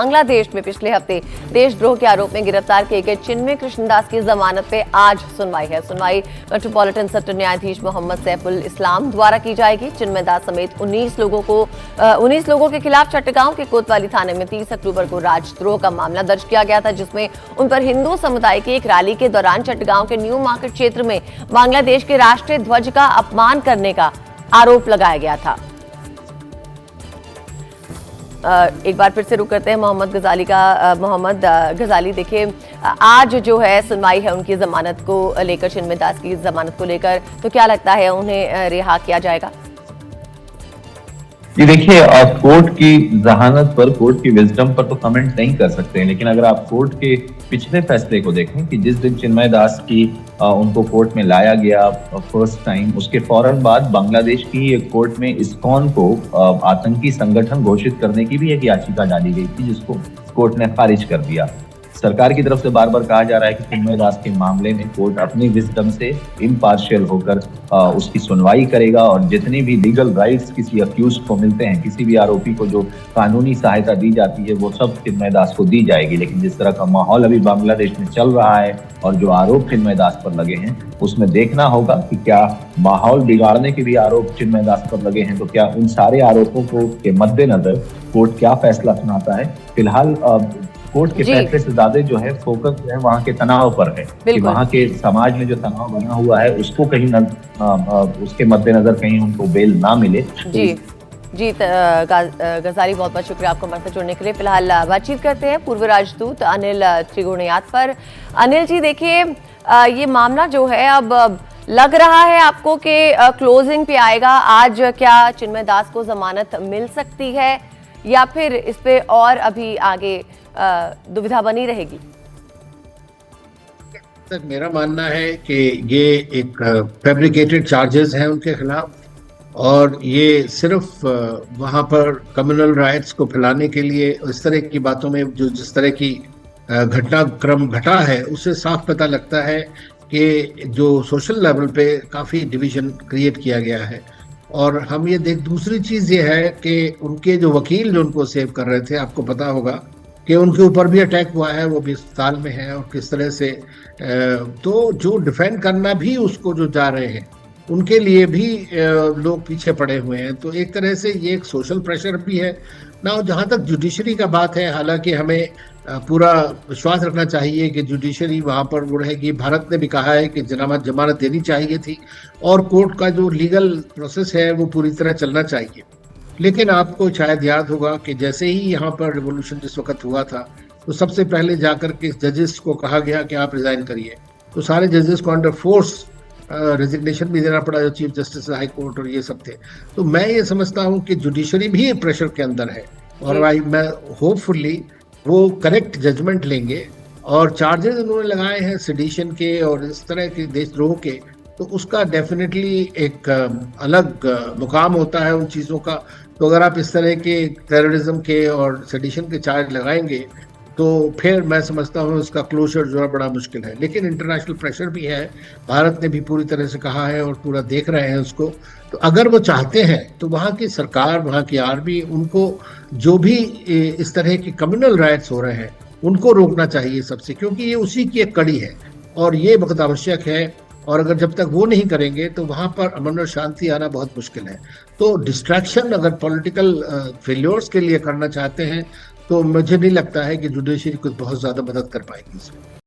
बांग्लादेश में पिछले हफ्ते देशद्रोह के आरोप में गिरफ्तार किए गए चिन्मय कृष्णदास की जमानत पे आज सुनवाई है। सुनवाई मेट्रोपॉलिटन सत्र न्यायाधीश मोहम्मद सैफुल इस्लाम द्वारा की जाएगी। चिन्मय दास समेत 19 लोगों के खिलाफ चट्टगांव के कोतवाली थाने में 30 अक्टूबर को राजद्रोह का मामला दर्ज किया गया था, जिसमें उन पर हिंदू समुदाय की एक रैली के दौरान चट्टगांव के न्यू मार्केट क्षेत्र में बांग्लादेश के राष्ट्रीय ध्वज का अपमान करने का आरोप लगाया गया था। एक बार फिर से रुक करते हैं मोहम्मद गजाली, देखिए आज जो है सुनवाई है उनकी जमानत को लेकर, चिन्मय दास की जमानत को लेकर, तो क्या लगता है उन्हें रिहा किया जाएगा? जी देखिए, कोर्ट की जहानत पर, कोर्ट की विजडम पर तो कमेंट नहीं कर सकते हैं, लेकिन अगर आप कोर्ट के पिछले फैसले को देखें कि जिस दिन चिन्मय दास की उनको कोर्ट में लाया गया फर्स्ट टाइम, उसके फौरन बाद बांग्लादेश की कोर्ट में इस्कॉन को आतंकी संगठन घोषित करने की भी एक याचिका डाली गई थी, जिसको कोर्ट ने खारिज कर दिया। सरकार की तरफ से बार बार कहा जा रहा है कि चिन्मय दास के मामले में कोर्ट अपनी विजडम से इम्पार्शियल होकर उसकी सुनवाई करेगा और जितनी भी लीगल राइट्स किसी अक्यूज्ड को मिलते हैं, किसी भी आरोपी को जो कानूनी सहायता दी जाती है, वो सब चिन्मय दास को दी जाएगी। लेकिन जिस तरह का माहौल अभी बांग्लादेश में चल रहा है और जो आरोप चिन्मय दास पर लगे हैं, उसमें देखना होगा कि क्या माहौल बिगाड़ने के भी आरोप चिन्मय दास पर लगे हैं, तो क्या उन सारे आरोपों को के मद्देनजर कोर्ट क्या फैसला सुनाता है। फिलहाल कोर्ट के फैसले से ज्यादा जो है फोकस जो है वहाँ के तनाव पर है कि वहाँ के समाज में जो तनाव बना हुआ है उसको कहीं उसके मद्देनजर कहीं उनको बेल ना मिले। जी गजाली, बहुत बहुत शुक्रिया आपको हमारे साथ जुड़ने के लिए। फिलहाल बातचीत करते हैं पूर्व राजदूत अनिल त्रिगुणियात पर। अनिल जी, देखिए ये मामला जो है अब लग रहा है आपको कि क्लोजिंग पे आएगा। आज क्या चिन्मय दास को जमानत मिल सकती है या फिर इस पे और अभी आगे दुविधा बनी रहेगी? सर, मेरा मानना है कि ये एक फैब्रिकेटेड चार्जेस हैं उनके खिलाफ, और ये सिर्फ वहाँ पर कम्युनल राइट्स को फैलाने के लिए इस तरह की बातों में जो जिस तरह की घटनाक्रम घटा है, उससे साफ पता लगता है कि जो सोशल लेवल पे काफ़ी डिवीजन क्रिएट किया गया है। और हम ये दूसरी चीज़ ये है कि उनके जो वकील जो उनको सेव कर रहे थे, आपको पता होगा कि उनके ऊपर भी अटैक हुआ है, वो भी अस्पताल में है, और किस तरह से तो जो डिफेंड करना भी उसको जो जा रहे हैं उनके लिए भी लोग पीछे पड़े हुए हैं। तो एक तरह से ये एक सोशल प्रेशर भी है ना। जहाँ तक जुडिशरी का बात है, हालांकि हमें पूरा विश्वास रखना चाहिए कि जुडिशरी वहाँ पर वो रहेगी। भारत ने भी कहा है कि जमानत देनी चाहिए थी और कोर्ट का जो लीगल प्रोसेस है वो पूरी तरह चलना चाहिए। लेकिन आपको शायद याद होगा कि जैसे ही यहाँ पर रिवोल्यूशन जिस वक्त हुआ था, तो सबसे पहले जाकर के जजेस को कहा गया कि आप रिजाइन करिए। तो सारे जजेस को अंडर फोर्स रेजिग्नेशन भी देना पड़ा, जो चीफ जस्टिस हाई कोर्ट और ये सब थे। तो मैं ये समझता हूँ कि जुडिशरी भी प्रेशर के अंदर है, और मैं होपफुली वो करेक्ट जजमेंट लेंगे। और चार्जेस उन्होंने लगाए हैं सेडिशन के और इस तरह के देशद्रोह के, तो उसका डेफिनेटली एक अलग मुकाम होता है उन चीज़ों का। तो अगर आप इस तरह के टेररिज्म के और सेडिशन के चार्ज लगाएंगे तो फिर मैं समझता हूँ उसका क्लोजर जो है बड़ा मुश्किल है। लेकिन इंटरनेशनल प्रेशर भी है, भारत ने भी पूरी तरह से कहा है और पूरा देख रहे हैं उसको। तो अगर वो चाहते हैं तो वहाँ की सरकार, वहाँ की आर्मी, उनको जो भी इस तरह की कम्युनल राइट्स हो रहे हैं उनको रोकना चाहिए सबसे, क्योंकि ये उसी की एक कड़ी है और ये बहुत आवश्यक है। और अगर जब तक वो नहीं करेंगे तो वहाँ पर अमन और शांति आना बहुत मुश्किल है। तो डिस्ट्रैक्शन अगर पॉलिटिकल फेल्योर्स के लिए करना चाहते हैं तो मुझे नहीं लगता है कि जुडिशरी कुछ बहुत ज़्यादा मदद कर पाएगी इसमें।